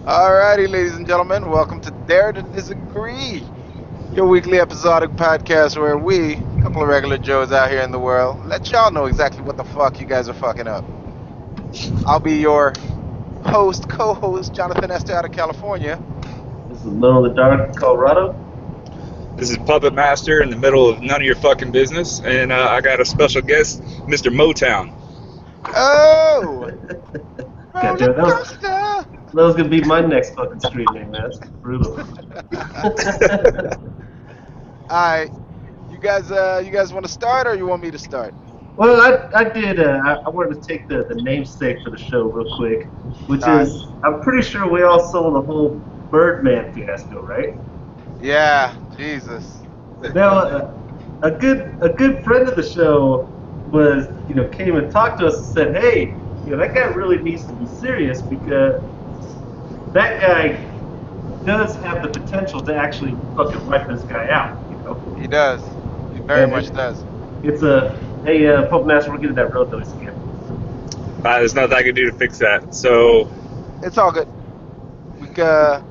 Alrighty, ladies and gentlemen, welcome to Dare to Disagree, your weekly episodic podcast where we, a couple of regular Joes out here in the world, let y'all know exactly what the fuck you guys are fucking up. I'll be your host, co-host, Jonathan Esther out of California. This is Little in the Dark, Colorado. This is Puppet Master in the middle of none of your fucking business, and I got a special guest, Mr. Motown. Oh! God damn, that was gonna be my next fucking street name, man. That's brutal. Alright, you guys want to start or you want me to start? Well, I did. I wanted to take the namesake for the show real quick, which is I'm pretty sure we all saw the whole Birdman fiasco, right? Yeah, Jesus. Now, a good friend of the show was came and talked to us and said, hey, that guy really needs to be serious because that guy does have the potential to actually fucking wipe this guy out. He does. He very much does. It's hey, Pope Master, we're getting that road noise again. There's nothing I can do to fix that. So It's all good. How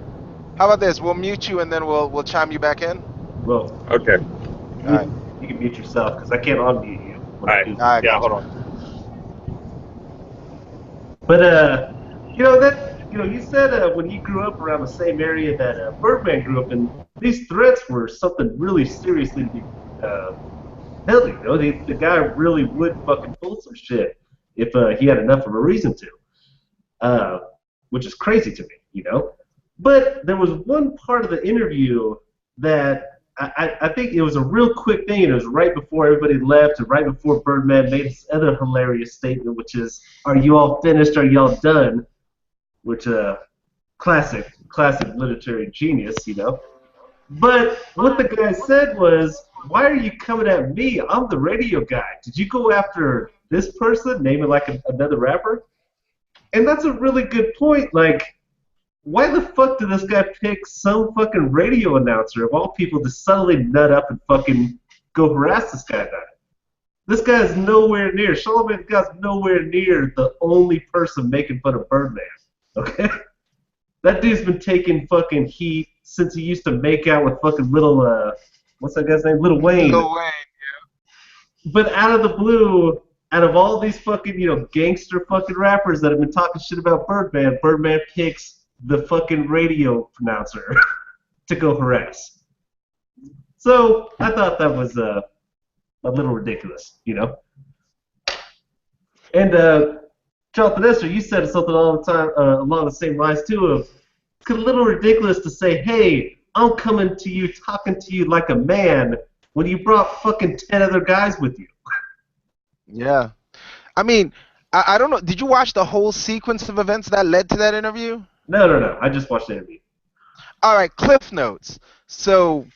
about this? We'll mute you and then we'll chime you back in. Well, okay. you can mute yourself because I can't unmute you. All right. Yeah, hold on. But you said when you grew up around the same area that Birdman grew up in, these threats were something really seriously to be held. The guy really would fucking pull some shit if he had enough of a reason to, which is crazy to me, But there was one part of the interview that I think it was a real quick thing, and it was right before everybody left, and right before Birdman made his other hilarious statement, which is, "Are you all finished? Are y'all done?" Which classic literary genius, But what the guy said was, "Why are you coming at me? I'm the radio guy. Did you go after this person, naming like another rapper?" And that's a really good point. Like, why the fuck did this guy pick some fucking radio announcer of all people to suddenly nut up and fucking go harass this guy about it? This guy is nowhere near, Charlamagne God's nowhere near the only person making fun of Birdman, okay? That dude's been taking fucking heat since he used to make out with fucking what's that guy's name? Lil Wayne. Lil Wayne, yeah. But out of the blue, out of all these fucking, gangster fucking rappers that have been talking shit about Birdman, Birdman picks the fucking radio announcer to go harass. So I thought that was a little ridiculous, And Jonathan Esther, you said something all the time along the same lines too of it's a little ridiculous to say, hey, I'm coming to you, talking to you like a man when you brought fucking 10 other guys with you. Yeah. I mean, I don't know. Did you watch the whole sequence of events that led to that interview? No. I just watched the interview. All right, Cliff Notes. So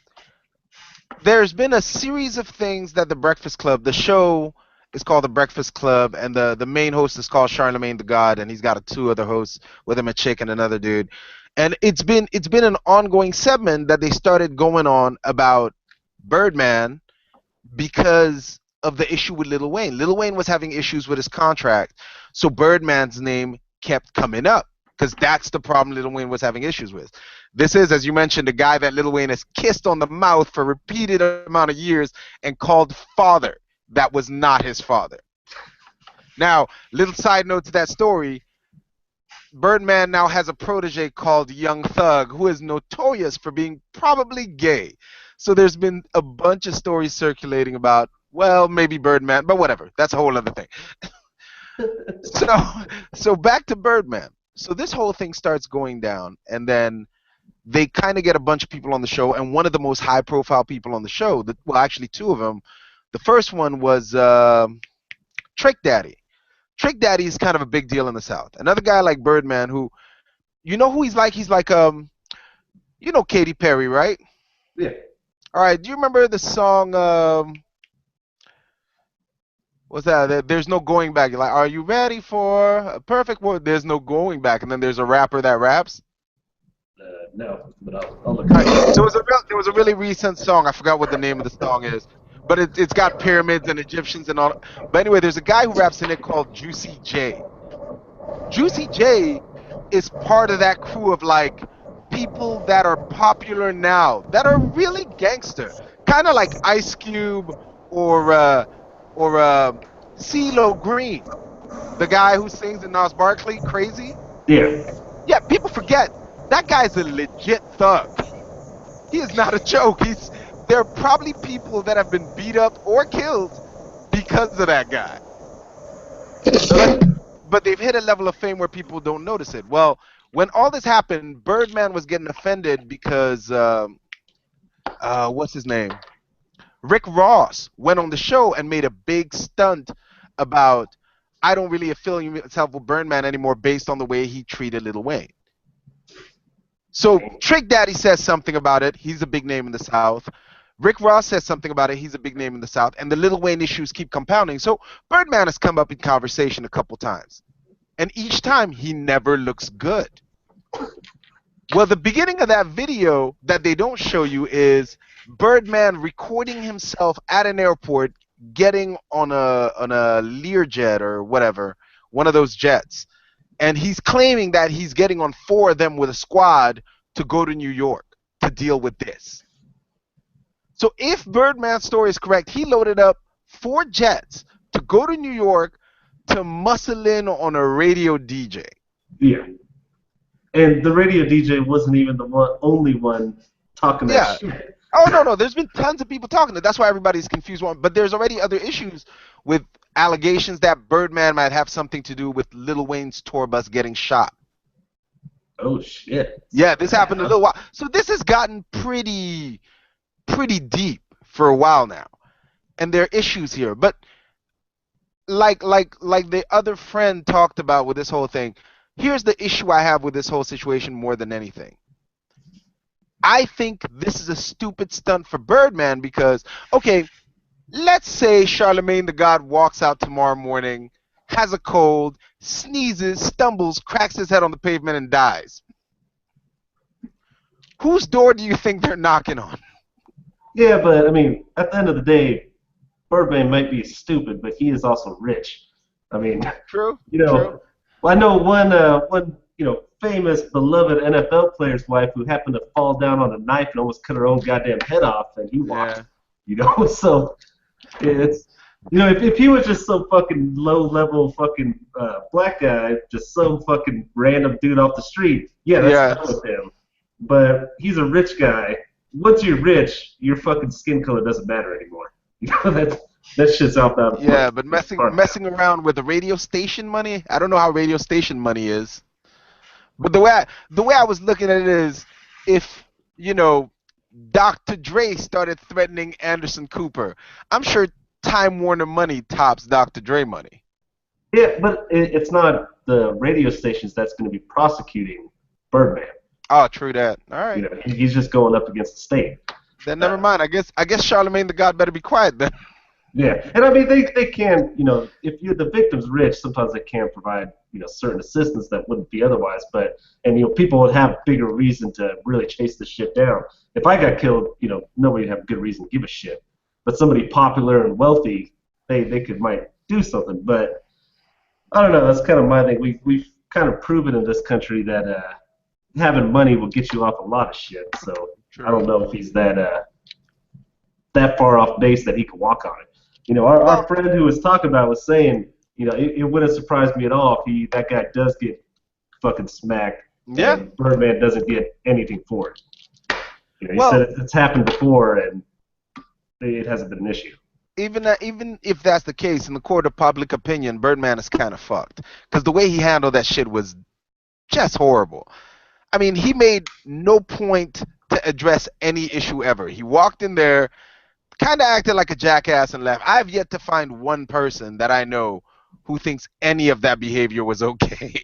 there's been a series of things that the Breakfast Club, the show is called the Breakfast Club, and the main host is called Charlamagne the God, and he's got two other hosts with him, a chick and another dude. And it's been an ongoing segment that they started going on about Birdman because of the issue with Lil Wayne. Lil Wayne was having issues with his contract, so Birdman's name kept coming up because that's the problem Lil Wayne was having issues with. This is, as you mentioned, a guy that Lil Wayne has kissed on the mouth for a repeated amount of years and called father. That was not his father. Now, little side note to that story, Birdman now has a protege called Young Thug who is notorious for being probably gay. So there's been a bunch of stories circulating about, well, maybe Birdman, but whatever. That's a whole other thing. So back to Birdman. So this whole thing starts going down, and then they kind of get a bunch of people on the show, and one of the most high-profile people on the show, well, actually two of them, the first one was Trick Daddy. Trick Daddy is kind of a big deal in the South. Another guy like Birdman who, you know who he's like? He's like, you know Katy Perry, right? Yeah. All right, do you remember the song, what's that? There's no going back. You're like, are you ready for a perfect world? There's no going back. And then there's a rapper that raps. No, but I'll look. Right. So there was a really recent song. I forgot what the name of the song is, but it's got pyramids and Egyptians and all. But anyway, there's a guy who raps in it called Juicy J. Juicy J is part of that crew of like people that are popular now that are really gangster, kind of like Ice Cube or or CeeLo Green, the guy who sings in Nas Barkley, Crazy. Yeah. Yeah, people forget that guy's a legit thug. He is not a joke. He's There are probably people that have been beat up or killed because of that guy. So that's But they've hit a level of fame where people don't notice it. Well, when all this happened, Birdman was getting offended because what's his name? Rick Ross went on the show and made a big stunt about I don't really affiliate myself with Birdman anymore based on the way he treated Lil Wayne. So Trick Daddy says something about it. He's a big name in the South. Rick Ross says something about it. He's a big name in the South. And the Lil Wayne issues keep compounding. So Birdman has come up in conversation a couple times. And each time he never looks good. Well, the beginning of that video that they don't show you is Birdman recording himself at an airport getting on a Learjet or whatever, one of those jets. And he's claiming that he's getting on four of them with a squad to go to New York to deal with this. So if Birdman's story is correct, he loaded up 4 jets to go to New York to muscle in on a radio DJ. Yeah. And the radio DJ wasn't even the only one talking Yeah. that shit. Oh no, there's been tons of people talking. That's why everybody's confused. But there's already other issues with allegations that Birdman might have something to do with Lil Wayne's tour bus getting shot. Oh shit. Yeah, this happened a little while. So this has gotten pretty deep for a while now, and there are issues here. But like the other friend talked about with this whole thing, here's the issue I have with this whole situation more than anything. I think this is a stupid stunt for Birdman because, okay, let's say Charlemagne the God walks out tomorrow morning, has a cold, sneezes, stumbles, cracks his head on the pavement, and dies. Whose door do you think they're knocking on? Yeah, but I mean, at the end of the day, Birdman might be stupid, but he is also rich. I mean, True. you know, True. well, I know one famous beloved NFL player's wife who happened to fall down on a knife and almost cut her own goddamn head off, and he walked. Yeah. So it's if he was just some fucking low level fucking black guy, just some fucking random dude off the street, yeah, that's done with him. But he's a rich guy. Once you're rich, your fucking skin color doesn't matter anymore. That shit's out there. Yeah, but messing around with the radio station money, I don't know how radio station money is. But the way I was looking at it is, if Dr. Dre started threatening Anderson Cooper, I'm sure Time Warner money tops Dr. Dre money. Yeah, but it's not the radio stations that's going to be prosecuting Birdman. Oh, true that. All right. He's just going up against the state. Then never mind. I guess Charlemagne the God better be quiet then. Yeah, and I mean they can if the victim's rich, sometimes they can provide certain assistance that wouldn't be otherwise. But people would have bigger reason to really chase this shit down. If I got killed, nobody would have good reason to give a shit. But somebody popular and wealthy, they might do something. But I don't know. That's kind of my thing. We've kind of proven in this country that having money will get you off a lot of shit. So True. I don't know if he's that far off base that he can walk on it. Our friend who was talking about was saying, it wouldn't surprise me at all if that guy does get fucking smacked. Yeah. And Birdman doesn't get anything for it. He said it's happened before and it hasn't been an issue. Even if that's the case, in the court of public opinion, Birdman is kind of fucked because the way he handled that shit was just horrible. I mean, he made no point to address any issue ever. He walked in there, kind of acted like a jackass and left. I've yet to find one person that I know who thinks any of that behavior was okay.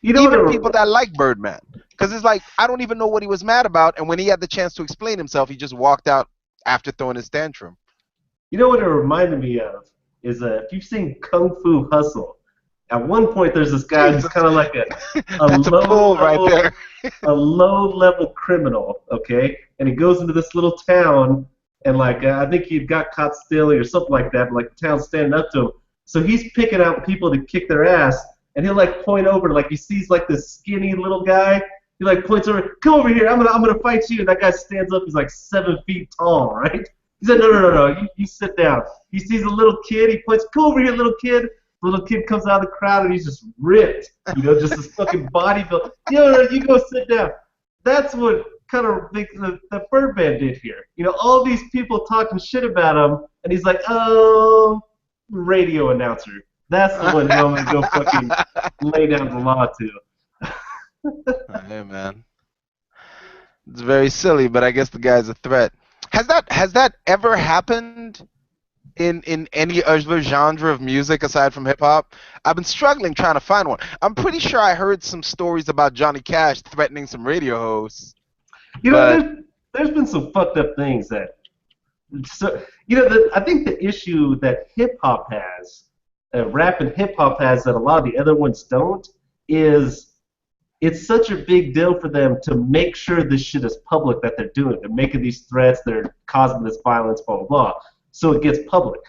Even people that like Birdman. Because it's like, I don't even know what he was mad about, and when he had the chance to explain himself, he just walked out after throwing his tantrum. You know what it reminded me of is if you've seen Kung Fu Hustle, at one point there's this guy who's kind of like a low-level criminal, okay? And he goes into this little town, and I think he got caught stealing or something like that, but the town's standing up to him. So he's picking out people to kick their ass, and he'll like point over, like he sees like this skinny little guy. He like points over, come over here, I'm gonna fight you. And that guy stands up, he's like 7 feet tall, right? He said, no, you sit down. He sees a little kid, he points, come over here, little kid. The little kid comes out of the crowd and he's just ripped, just this fucking bodybuilder. No, you go sit down. That's what kind of the Birdman did here. All these people talking shit about him, and he's like, oh, radio announcer. That's the one who I'm gonna go fucking lay down the law to. Hey man, it's very silly, but I guess the guy's a threat. Has that ever happened in any other genre of music aside from hip hop? I've been struggling trying to find one. I'm pretty sure I heard some stories about Johnny Cash threatening some radio hosts, You know, but there's been some fucked up things that. So I think the issue that hip hop has, rap and hip hop has that a lot of the other ones don't, is it's such a big deal for them to make sure this shit is public that they're doing it. They're making these threats, they're causing this violence, blah, blah, blah. So it gets public.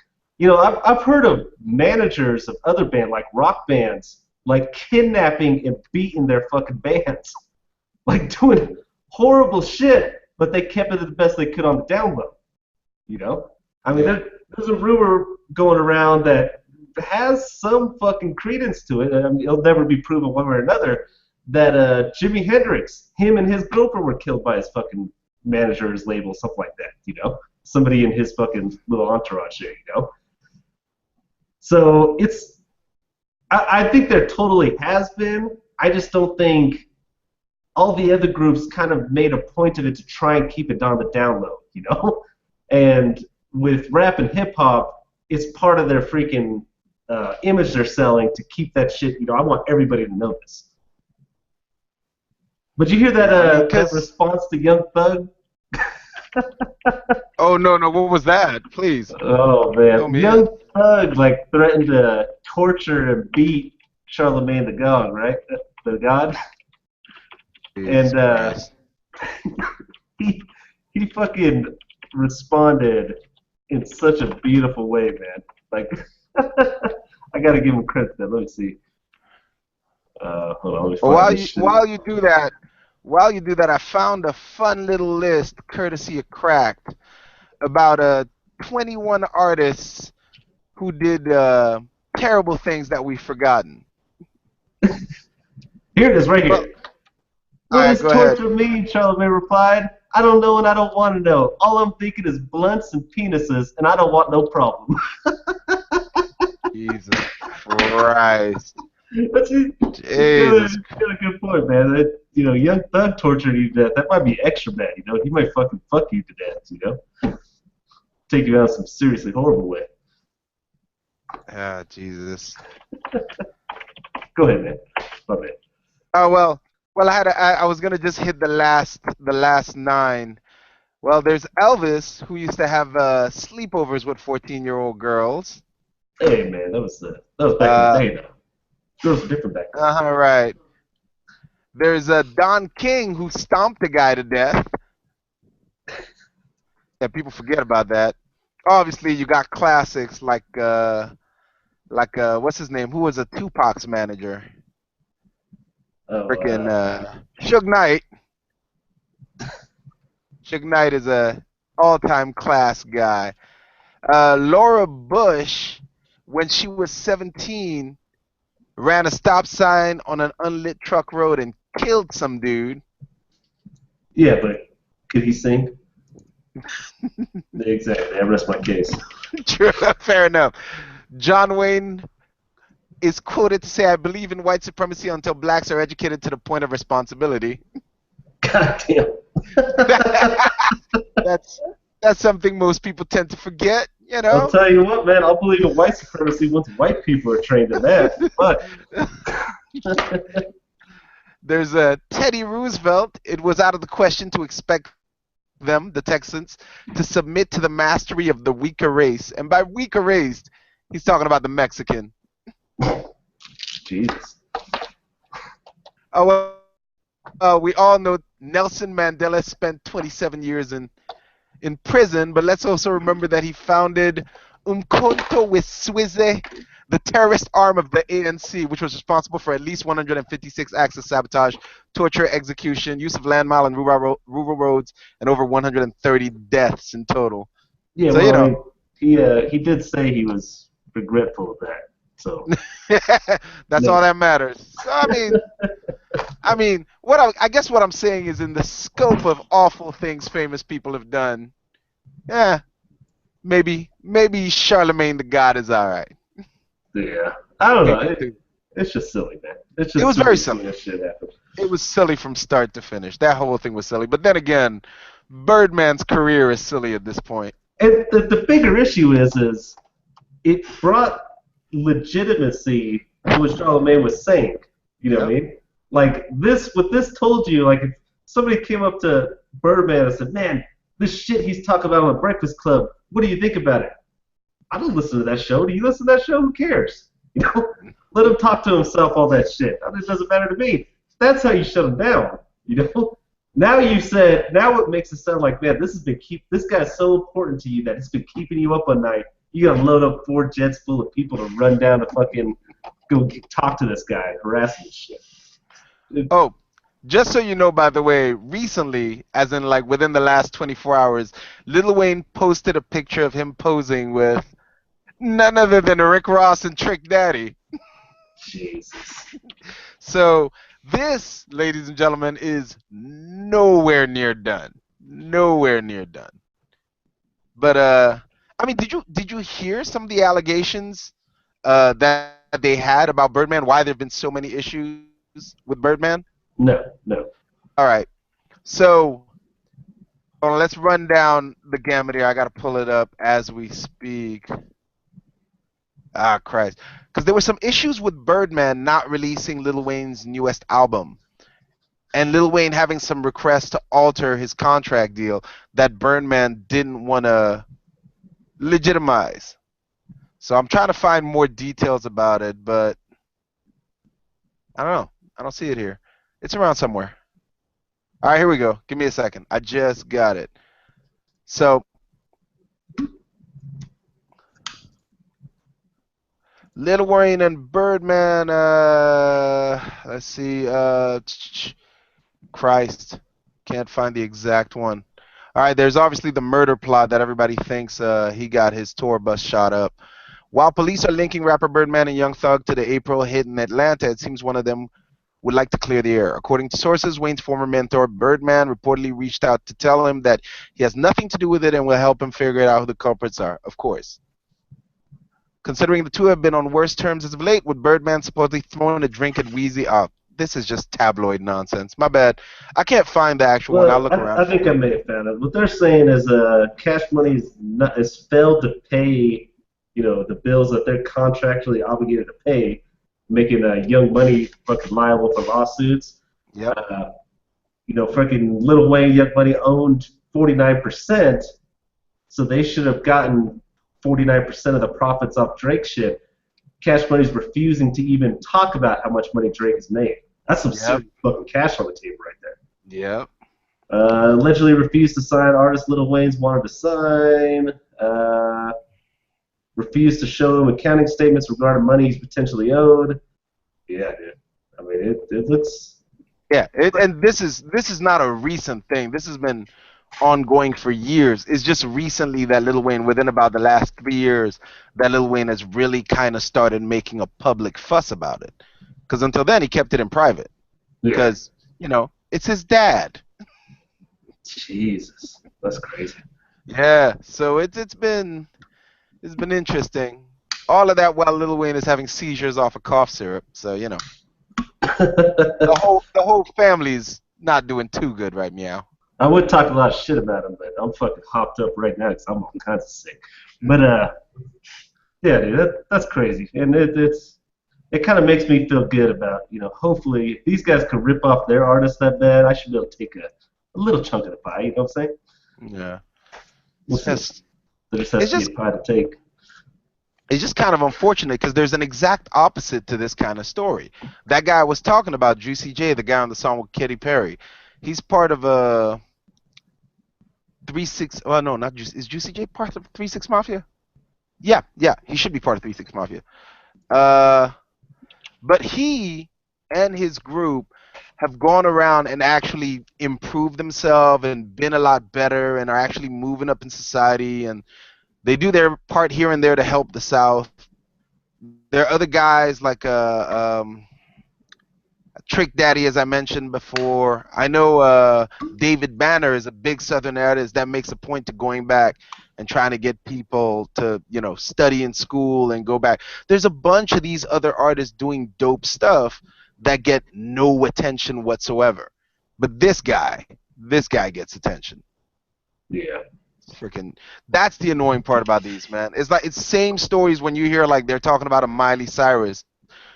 I've heard of managers of other bands, like rock bands, like kidnapping and beating their fucking bands. Like doing horrible shit, but they kept it the best they could on the down low. I mean, there's a rumor going around that has some fucking credence to it. I mean, it'll never be proven one way or another, that Jimi Hendrix, him and his girlfriend were killed by his fucking manager, his label, something like that, Somebody in his fucking little entourage there. So I think there totally has been. I just don't think all the other groups kind of made a point of it to try and keep it on the down low, And with rap and hip hop, it's part of their freaking image they're selling to keep that shit, I want everybody to know this. But you hear that response to Young Thug? oh no, what was that? Please. Oh man, me Young Thug threatened to torture and beat Charlemagne the God, right? The God. Jesus And he fucking responded in such a beautiful way, man. Like, I gotta give him credit for that. Let me see. Hold on. Let me find While you do that, I found a fun little list, courtesy of Cracked, about 21 artists who did terrible things that we've forgotten. Here it is, right here. What does torture ahead. mean? Charlemagne replied. I don't know and I don't want to know. All I'm thinking is blunts and penises, and I don't want no problem. Jesus Christ. Jesus. Got a good point, man. Young Thug tortured you to death. That might be extra bad, He might fucking fuck you to death, Take you out in some seriously horrible way. Ah, Jesus. Go ahead, man. My bad. Oh well, I was gonna just hit the last 9. Well, there's Elvis, who used to have sleepovers with 14-year-old girls. Hey, man, that was back in the day, though. Girls were different back then. Right. There's Don King, who stomped a guy to death. Yeah, people forget about that. Obviously, you got classics like what's his name? Who was a Tupac's manager? Freaking Suge Knight. Suge Knight is a all-time class guy. Laura Bush, when she was 17, ran a stop sign on an unlit truck road and killed some dude. Yeah, but could he sing? Exactly. I rest my case. True, fair enough. John Wayne is quoted to say, I believe in white supremacy until blacks are educated to the point of responsibility. God damn. That's something most people tend to forget, I'll tell you what, man, I'll believe in white supremacy once white people are trained in that. But there's Teddy Roosevelt. It was out of the question to expect them, the Texans, to submit to the mastery of the weaker race. And by weaker race, he's talking about the Mexican. Jesus. Oh, well, we all know Nelson Mandela spent 27 years in prison, but let's also remember that he founded Umkhonto we Sizwe, the terrorist arm of the ANC, which was responsible for at least 156 acts of sabotage, torture, execution, use of landmine and rural roads, and over 130 deaths in total. Yeah, So, well, I mean, he did say he was regretful of that. So that's all no, that matters. So, I mean, I guess what I'm saying is in the scope of awful things famous people have done, yeah, maybe Charlemagne the God is all right. yeah, I don't know. Maybe two. It's just silly, man. It's It just was very silly seeing silly. this shit happen. It was silly from start to finish. That whole thing was silly. But then again, Birdman's career is silly at this point. And the bigger issue is it brought legitimacy to what Charlemagne was saying. You know what I Yep. mean? Like this, what this told you, like if somebody came up to Birdman and said, "Man, this shit he's talking about on the Breakfast Club, what do you think about it?" I don't listen to that show. Do you listen to that show? Who cares? You know, let him talk to himself all that shit. It doesn't matter to me. That's how you shut him down. You know. Now you said. Now it makes it sound like, man, this guy's so important to you that it's been keeping you up all night. You gotta load up 4 jets full of people to run down to fucking talk to this guy, harass him and shit. Oh, just so you know, by the way, recently, as in like within the last 24 hours, Lil Wayne posted a picture of him posing with none other than Rick Ross and Trick Daddy. Jesus. So this, ladies and gentlemen, is nowhere near done. Nowhere near done. But I mean, did you hear some of the allegations that they had about Birdman? Why there have been so many issues with Birdman? No, no. All right. So hold on, let's run down the gamut here. I gotta pull it up as we speak. Ah, Christ. Because there were some issues with Birdman not releasing Lil Wayne's newest album, and Lil Wayne having some requests to alter his contract deal that Birdman didn't want to legitimize. So I'm trying to find more details about it, but I don't know. I don't see it here. It's around somewhere. All right, here we go. Give me a second. I just got it. So Lil Wayne and Birdman. Let's see. Christ, can't find the exact one. All right, there's obviously the murder plot that everybody thinks he got his tour bus shot up. While police are linking rapper Birdman and Young Thug to the April hit in Atlanta, it seems one of them would like to clear the air. According to sources, Wayne's former mentor, Birdman, reportedly reached out to tell him that he has nothing to do with it and will help him figure out who the culprits are, of course. Considering the two have been on worse terms as of late, with Birdman supposedly throwing a drink at Wheezy. Oh, this is just tabloid nonsense. My bad. I can't find the actual one. I'll Well, look I around think for I it. may have found it. What they're saying is Cash Money is failed to pay, the bills that they're contractually obligated to pay, making Young Money fucking liable for lawsuits. Yep. Fucking Lil Wayne, Young Money owned 49%, so they should have gotten 49% of the profits off Drake shit. Cash Money's refusing to even talk about how much money Drake has made. That's some Yep. serious fucking cash on the table right there. Yep. Allegedly refused to sign artist Lil Wayne's wanted to sign. Refused to show him accounting statements regarding money he's potentially owed. Yeah, dude. I mean, it looks. Yeah. And this is not a recent thing. This has been ongoing for years. It's just recently that Lil Wayne, within about the last 3 years, that Lil Wayne has really kind of started making a public fuss about it. Because until then, he kept it in private. Yeah. Because it's his dad. Jesus, that's crazy. Yeah. So it's been interesting. All of that while Lil Wayne is having seizures off of cough syrup. So the whole family's not doing too good right meow. I would talk a lot of shit about him, but I'm fucking hopped up right now because I'm all kinds of sick. But yeah, dude, that's crazy, and it kind of makes me feel good about hopefully if these guys can rip off their artists that bad, I should be able to take a little chunk of the pie. You know what I'm saying? Yeah. We'll It's see. just, There just has it's to be just a pie to take. it's just kind of unfortunate because there's an exact opposite to this kind of story. That guy I was talking about, Juicy J, the guy on the song with Katy Perry. He's part of a 3-6. Oh no, not Juicy. Is Juicy J part of 3-6 Mafia? Yeah, he should be part of 3-6 Mafia. Uh, but he and his group have gone around and actually improved themselves and been a lot better and are actually moving up in society, and they do their part here and there to help the South. There are other guys like Trick Daddy, as I mentioned before. I know David Banner is a big Southern artist that makes a point to going back and trying to get people to, study in school and go back. There's a bunch of these other artists doing dope stuff that get no attention whatsoever. But this guy gets attention. Yeah. Freaking, that's the annoying part about these, man. It's like it's same stories when you hear like they're talking about a Miley Cyrus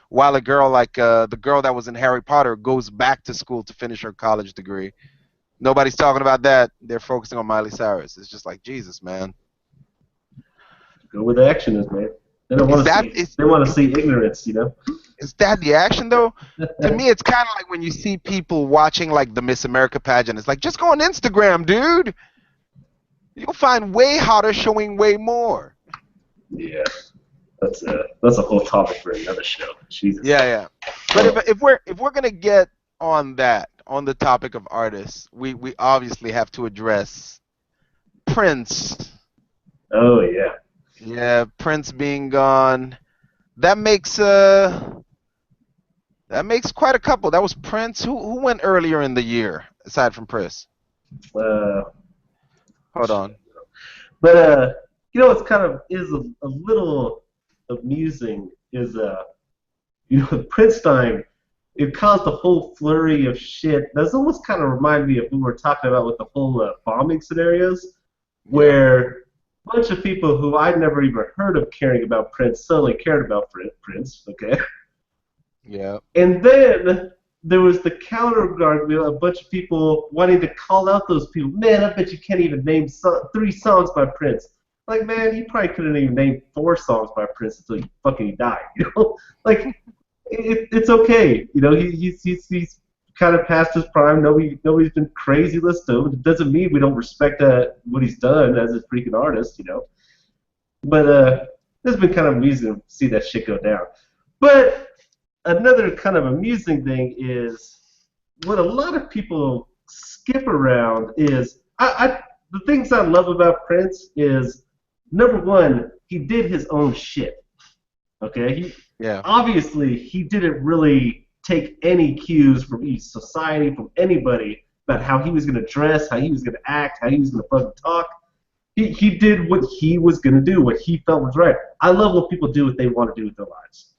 while a girl like the girl that was in Harry Potter goes back to school to finish her college degree. Nobody's talking about that. They're focusing on Miley Cyrus. It's just like Jesus, man. Go where the action is, man. They don't Is want to that see. is They want to see ignorance, is that the action though? To me, it's kind of like when you see people watching like the Miss America pageant. It's like just go on Instagram, dude. You'll find way hotter showing way more. Yeah. That's a whole topic for another show. Jesus. Yeah, yeah. But Oh, if we're gonna get on that on the topic of artists, we obviously have to address Prince. oh yeah. Yeah, Prince being gone. That makes that makes quite a couple. That was Prince. Who went earlier in the year aside from Prince? Uh, Hold on. but it's kind of is a little amusing is Prince time. It caused a whole flurry of shit. That's almost kind of reminded me of what we were talking about with the whole bombing scenarios, Yeah. where a bunch of people who I'd never even heard of caring about Prince suddenly cared about Prince. Okay. Yeah. And then there was the counter argument, a bunch of people wanting to call out those people. Man, I bet you can't even name 3 songs by Prince. Like, man, you probably couldn't even name 4 songs by Prince until he fucking died. Like it's okay. He's kind of past his prime. Nobody's been crazy listening to him. It doesn't mean we don't respect what he's done as a freaking artist. But it's been kind of amusing to see that shit go down. But another kind of amusing thing is what a lot of people skip around is the things I love about Prince is number one, he did his own shit. Okay, Yeah. obviously he didn't really take any cues from society, from anybody about how he was going to dress, how he was going to act, how he was going to fucking talk. He did what he was going to do, what he felt was right. I love when people do what they want to do with their lives.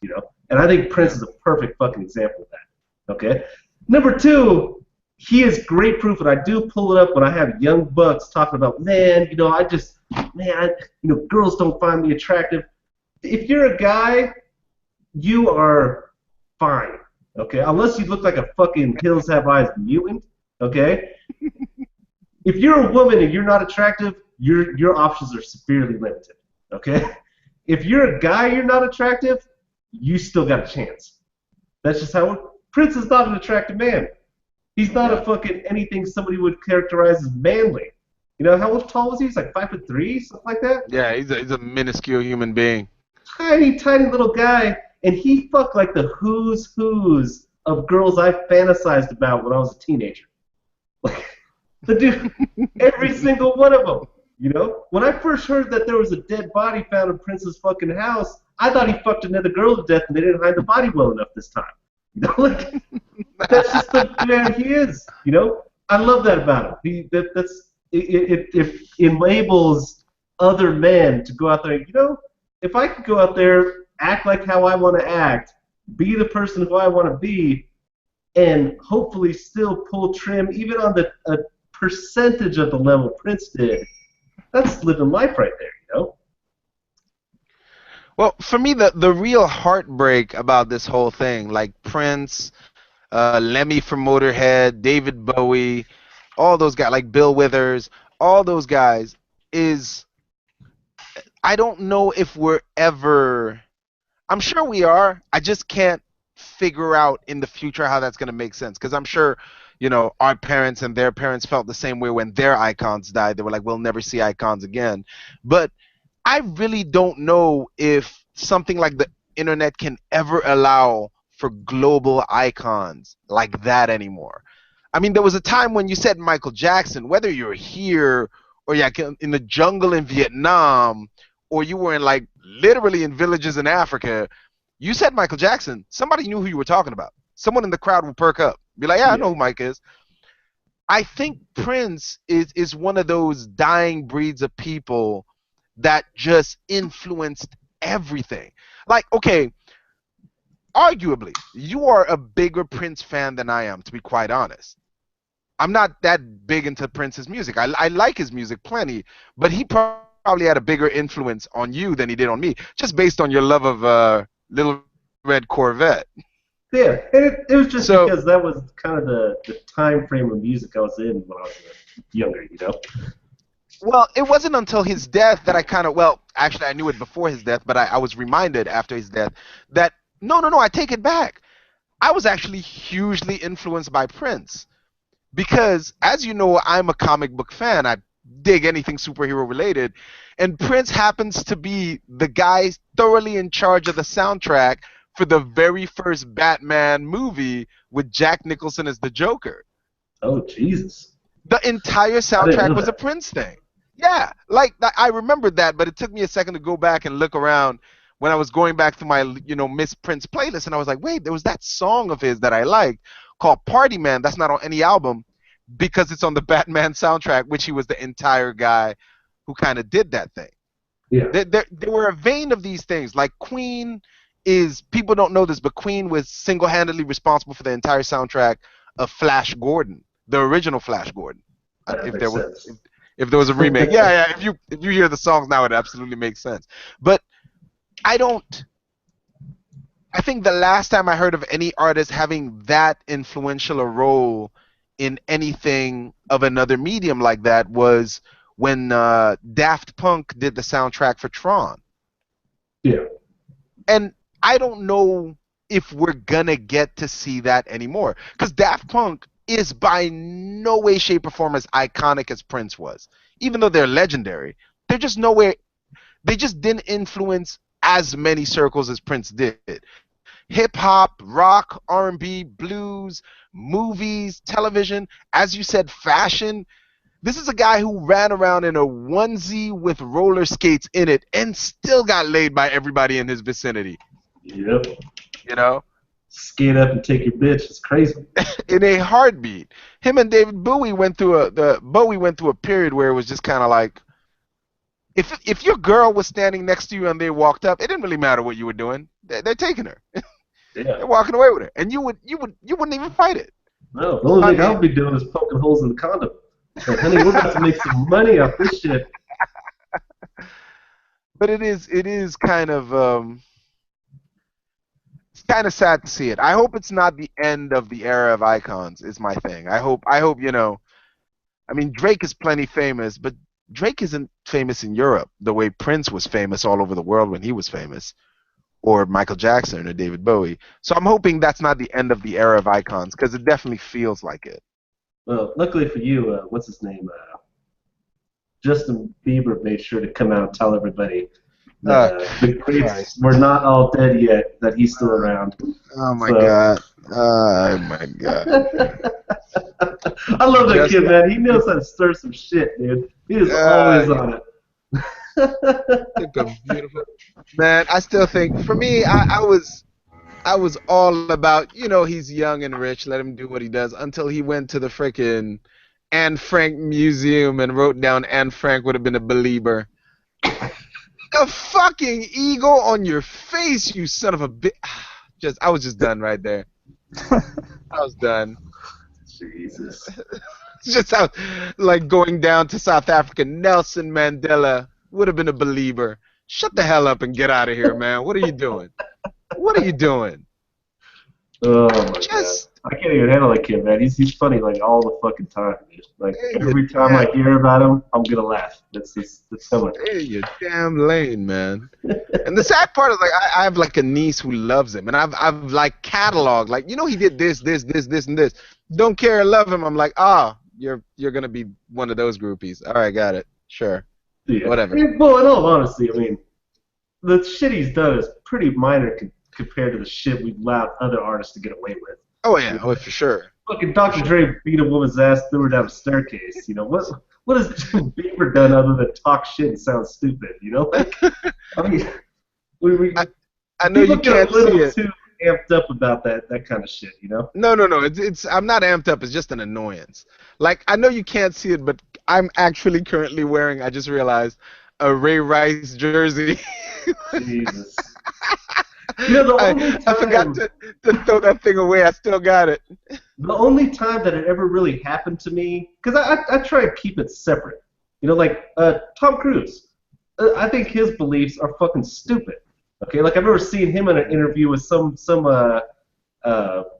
And I think Prince Yeah. is a perfect fucking example of that. Okay? Number two, he is great proof, and I do pull it up when I have young bucks talking about, man, girls don't find me attractive. If you're a guy, you are fine. Okay? Unless you look like a fucking Hills Have Eyes mutant. Okay? If you're a woman and you're not attractive, your options are severely limited. Okay? If you're a guy, you're not attractive, you still got a chance. That's just how Prince is not an attractive man. He's not Yeah. a fucking anything somebody would characterize as manly. How tall was he? He's like 5'3", something like that. Yeah. He's a minuscule human being. Tiny, tiny little guy, and he fucked like the who's of girls I fantasized about when I was a teenager. Like the dude, every single one of them. When I first heard that there was a dead body found in Prince's fucking house, I thought he fucked another girl to death and they didn't hide the body well enough this time. Like that's just the man he is. I love that about him. It enables other men to go out there. If I could go out there, act like how I want to act, be the person who I want to be, and hopefully still pull trim even on a percentage of the level Prince did. That's living life right there. Well, for me, the real heartbreak about this whole thing, like Prince, Lemmy from Motorhead, David Bowie, all those guys, like Bill Withers, all those guys, is I don't know if we're ever. I'm sure we are. I just can't figure out in the future how that's going to make sense. Because I'm sure, our parents and their parents felt the same way when their icons died. They were like, we'll never see icons again. But I really don't know if something like internet can ever allow for global icons like that anymore. I mean, there was a time when you said Michael Jackson, whether you're here or you're in the jungle in Vietnam or you were in like literally in villages in Africa, you said Michael Jackson, somebody knew who you were talking about. Someone in the crowd would perk up, be like, yeah, I Yeah, know who Mike is. I think Prince is one of those dying breeds of people that just influenced everything. Like, okay, arguably, you are a bigger Prince fan than I am, to be quite honest. I'm not that big into Prince's music. I like his music plenty, but he probably had a bigger influence on you than he did on me, just based on your love of Little Red Corvette. yeah, and it was just So, because that was kind of the time frame of music I was in when I was younger, you know. well, it wasn't until his death that I kind of, well, actually, I knew it before his death, but I was reminded after his death that, no, no, no, I take it back. I was actually hugely influenced by Prince. Because as you know, I'm a comic book fan. I dig anything superhero related, and Prince happens to be the guy thoroughly in charge of the soundtrack for the very first Batman movie with Jack Nicholson as the Joker. Oh Jesus, The entire I didn't soundtrack know was a that. Prince thing. Yeah, like I remembered that, but it took me a second to go back and look around when I was going back to my Miss Prince playlist, and I was like, wait, there was that song of his that I liked called Party Man. That's not on any album because it's on the Batman soundtrack, which he was the entire guy who kind of did that thing. Yeah, There were a vein of these things. Like Queen is, people don't know this, but Queen was single-handedly responsible for the entire soundtrack of Flash Gordon, the original Flash Gordon. that If makes there was sense. if there was a remake, yeah, yeah. If you hear the songs now, it absolutely makes sense. But I don't. I think the last time I heard of any artist having that influential a role in anything of another medium like that was when Daft Punk did the soundtrack for Tron. Yeah, And I don't know if we're gonna get to see that anymore. Because Daft Punk is by no way, shape, or form as iconic as Prince was. Even though they're legendary, they're just nowhere. They just didn't influence as many circles as Prince did. Hip hop, rock, R&B, blues, movies, television, as you said, fashion. This is a guy who ran around in a onesie with roller skates in it and still got laid by everybody in his vicinity. yep. You know, Skate up and take your bitch. It's crazy. in a heartbeat. Him and David Bowie went through a period where it was just kind of like if your girl was standing next to you and they walked up, it didn't really matter what you were doing. They're taking her. Yeah. They're walking away with her, and you wouldn't even fight it. No, the only I thing I'll mean, be doing is poking holes in the condom. Like, honey, we're about to make some money off this shit. but it is kind of sad to see it. I hope it's not the end of the era of icons. Is my thing. I hope I mean, Drake is plenty famous, but Drake isn't famous in Europe the way Prince was famous all over the world when he was famous, or Michael Jackson or David Bowie. So I'm hoping that's not the end of the era of icons because it definitely feels like it. Well, luckily for you, what's his name? Justin Bieber made sure to come out and tell everybody that Uh, the greats Christ. were not all dead yet, that he's still around. Oh my So God. Oh my God. I love that Just kid, man. He knows how to stir some shit, dude. He is uh, always on it. took a beautiful man. I still think for me, I was all about he's young and rich. Let him do what he does until he went to the frickin' Anne Frank Museum and wrote down Anne Frank would have been a believer. A fucking eagle on your face, you son of a bitch. I was just done right there. I was done. Jesus. Just how, like going down to South Africa, Nelson Mandela would have been a believer. Shut the hell up and get out of here, man. What are you doing? What are you doing? Oh my god. Just I can't even handle that kid, man. He's funny like all the fucking time, dude. Like stay in your every time I damn, hear about him, I'm gonna laugh. That's so much. stay in your damn lane, man. And the sad part is like I have like a niece who loves him, and I've like cataloged like he did this, and this. Don't care or love him. I'm like you're gonna be one of those groupies. All right, got it. Sure, Yeah. whatever. Well, in all honesty, I mean, the shit he's done is pretty minor compared to the shit we've allowed other artists to get away with. Oh yeah, oh for sure. Fucking Dr. Dre beat a woman's ass, threw her down a staircase. What has Jim Beaver done other than talk shit and sound stupid? Like, I mean, we I know people you get can't a little see it. too amped up about that kind of shit. No. It's I'm not amped up. It's just an annoyance. Like I know you can't see it, but I'm actually currently wearing. I just realized a Ray Rice jersey. Jesus. The only I forgot time to throw that thing away. I still got it. the only time that it ever really happened to me, because I try and keep it separate. Like Tom Cruise. I think his beliefs are fucking stupid. Okay, like I've never seen him in an interview with some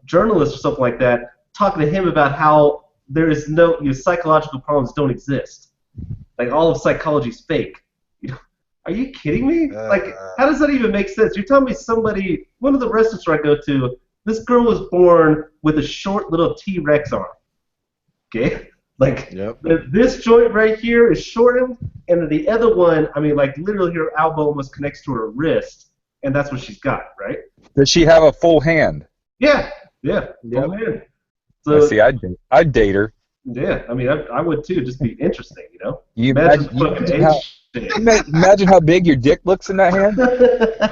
journalist or something like that, talking to him about how there is no psychological problems don't exist. Like all of psychology's fake. Are you kidding me? Like, how does that even make sense? You're telling me one of the restaurants I go to, this girl was born with a short little T-Rex arm. Okay? Like, Yep. This joint right here is shortened, and the other one, I mean, like, literally her elbow almost connects to her wrist, and that's what she's got, right? Does she have a full hand? Yeah. Yep. Full hand. I So, see. I'd date her. yeah, I mean, I would too, just be interesting, You Imagine imagine how big your dick looks in that hand.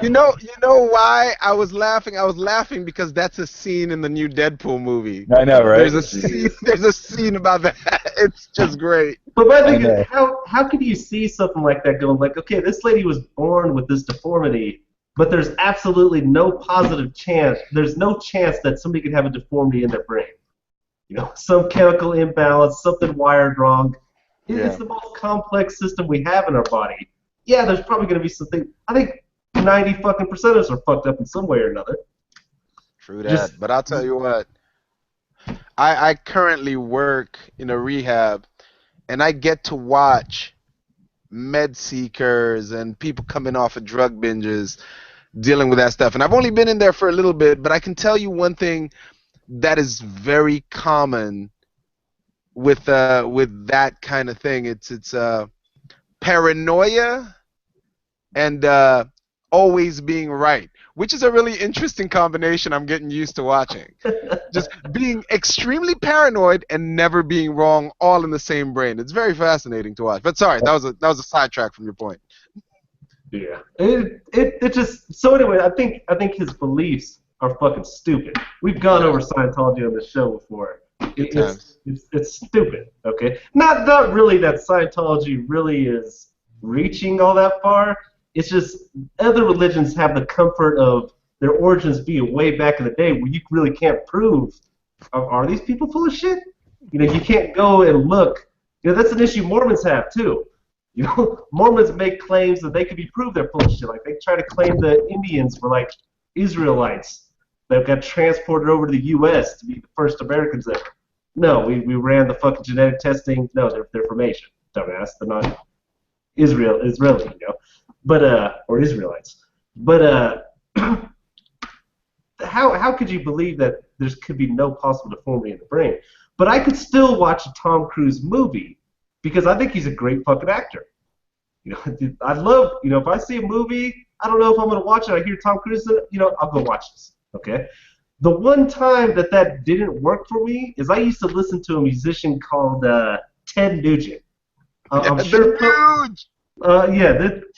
You know why I was laughing? I was laughing because that's a scene in the new Deadpool movie. I know, right? There's a scene about that. It's just great. But my thing is, how can you see something like that going like, okay, this lady was born with this deformity, but there's absolutely no positive chance, there's no chance that somebody could have a deformity in their brain. Some chemical imbalance, something wired wrong. It's the most complex system we have in our body. Yeah, there's probably going to be something. I think 90 fucking % of us are fucked up in some way or another. True that. But I'll tell you what. I currently work in a rehab, and I get to watch med seekers and people coming off of drug binges dealing with that stuff. And I've only been in there for a little bit, but I can tell you one thing that is very common with that kind of thing. It's paranoia and always being right, which is a really interesting combination I'm getting used to watching. Just being extremely paranoid and never being wrong, all in the same brain. It's very fascinating to watch. But sorry, that was a sidetrack from your point. Yeah. It just so anyway, I think his beliefs are fucking stupid. We've gone over Scientology on this show before. It's stupid, okay? Not really that Scientology really is reaching all that far. It's just other religions have the comfort of their origins being way back in the day where you really can't prove, are these people full of shit? You can't go and look. That's an issue Mormons have too. Mormons make claims that they could be proved they're full of shit. Like they try to claim the Indians were like Israelites that got transported over to the U.S. to be the first Americans there. No, we ran the fucking genetic testing. No, they're from Asia, dumbass. They're not Israeli, but or Israelites. But how could you believe that there could be no possible deformity in the brain? But I could still watch a Tom Cruise movie because I think he's a great fucking actor. I love, if I see a movie, I don't know if I'm going to watch it. I hear Tom Cruise, I'll go watch this, okay? The one time that didn't work for me is I used to listen to a musician called Ted Nugent. I'm sure.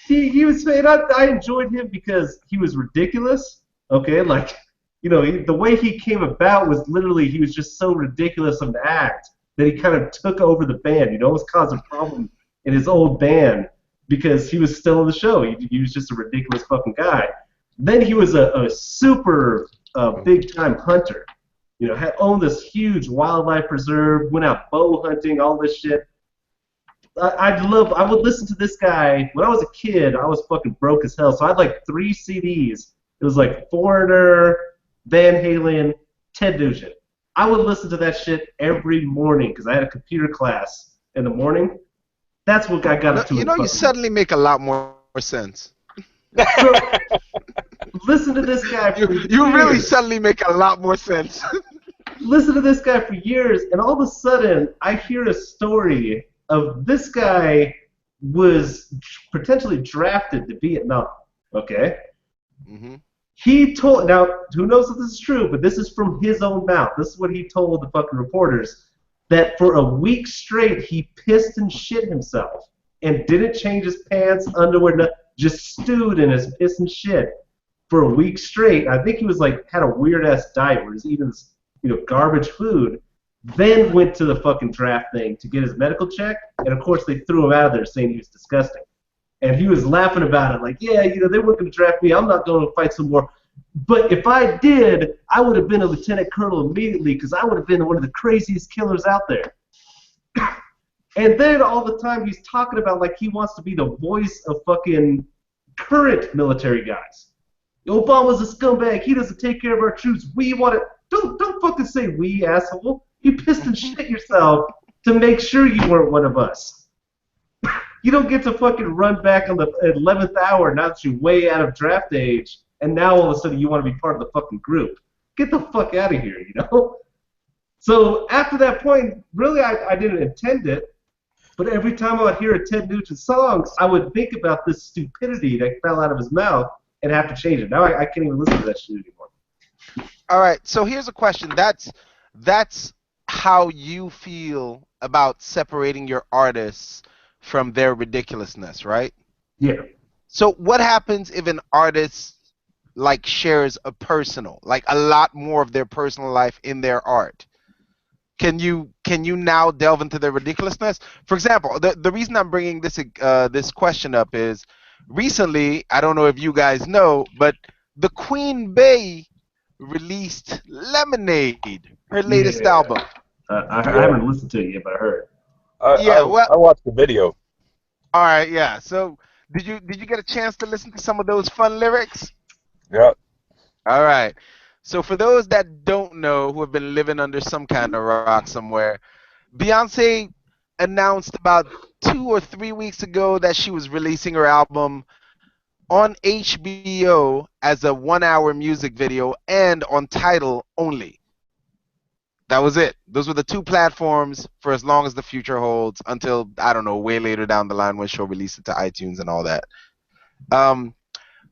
He was. And I enjoyed him because he was ridiculous. Okay, like the way he came about was literally he was just so ridiculous of an act that he kind of took over the band. It was causing a problem in his old band because he was still in the show. He was just a ridiculous fucking guy. Then he was a super big time hunter. Had owned this huge wildlife preserve, went out bow hunting, all this shit. I would listen to this guy. When I was a kid, I was fucking broke as hell. So I had like 3 CDs. It was like Foreigner, Van Halen, Ted Nugent. I would listen to that shit every morning because I had a computer class in the morning. That's what I got into. You suddenly make a lot more sense. So, listen to this guy for years. You really suddenly make a lot more sense. Listen to this guy for years, and all of a sudden, I hear a story of this guy was potentially drafted to Vietnam. Okay. Mm-hmm. He told, now, who knows if this is true, but this is from his own mouth. This is what he told the fucking reporters, that for a week straight, he pissed and shit himself and didn't change his pants, underwear, just stewed in his piss and shit for a week straight. I think he was like, had a weird ass diet where he was eating this, garbage food, then went to the fucking draft thing to get his medical check. And of course, they threw him out of there saying he was disgusting. And he was laughing about it, like, yeah, they weren't going to draft me. I'm not going to fight some more. But if I did, I would have been a lieutenant colonel immediately because I would have been one of the craziest killers out there. And then all the time he's talking about like he wants to be the voice of fucking current military guys. Obama's a scumbag. He doesn't take care of our troops. We want to. Don't fucking say we, asshole. You pissed and shit yourself to make sure you weren't one of us. You don't get to fucking run back on the 11th hour now that you're way out of draft age, and now all of a sudden you want to be part of the fucking group. Get the fuck out of here, So after that point, really I didn't intend it, but every time I would hear a Ted Nugent song, I would think about this stupidity that fell out of his mouth and have to change it. Now I can't even listen to that shit anymore. All right, so here's a question. That's how you feel about separating your artists from their ridiculousness, right? Yeah. So what happens if an artist like shares like a lot more of their personal life in their art? Can you now delve into their ridiculousness? For example, the reason I'm bringing this question up is recently, I don't know if you guys know, but the Queen Bey released Lemonade, her latest Yeah. album. I Yeah. haven't listened to it yet, but I heard. Yeah, well, I watched the video. all right, yeah. So did you get a chance to listen to some of those fun lyrics? Yeah. All right. So for those that don't know, who have been living under some kind of rock somewhere, Beyonce announced about 2 or 3 weeks ago that she was releasing her album on HBO as a 1 hour music video and on Tidal only. That was it. Those were the two platforms for as long as the future holds until, I don't know, way later down the line when she'll release it to iTunes and all that. Um,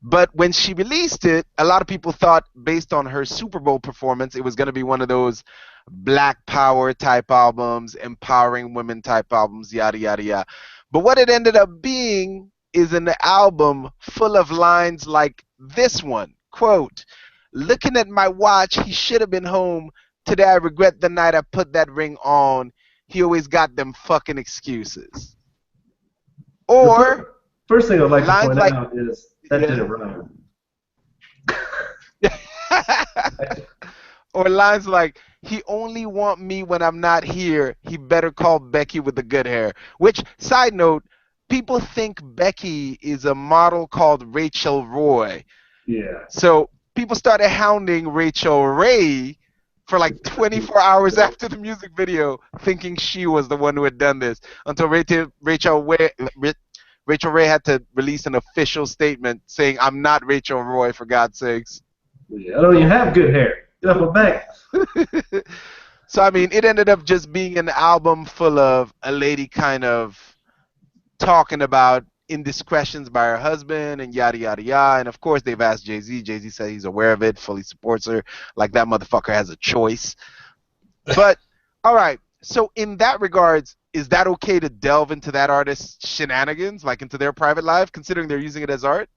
But when she released it, a lot of people thought, based on her Super Bowl performance, it was going to be one of those Black Power type albums, empowering women type albums, yada, yada, yada. But what it ended up being is an album full of lines like this one, quote, "Looking at my watch, he should have been home. Today I regret the night I put that ring on. He always got them fucking excuses." The Or first thing I'd like to lines point like, out is that didn't rhyme. or lines like, "He only want me when I'm not here. He better call Becky with the good hair." Which, side note, people think Becky is a model called Rachel Roy. Yeah. So people started hounding Rachel Ray for like 24 hours after the music video, thinking she was the one who had done this, until Rachel Ray had to release an official statement saying, "I'm not Rachel Roy, for God's sakes." Yeah, I don't even have good hair. Get off my back. So, I mean, it ended up just being an album full of a lady kind of talking about indiscretions by her husband and yada, yada, yada. And of course, they've asked Jay-Z. Jay-Z said he's aware of it, fully supports her, like that motherfucker has a choice. But, all right. So, in that regards, is that okay to delve into that artist's shenanigans, like into their private life, considering they're using it as art?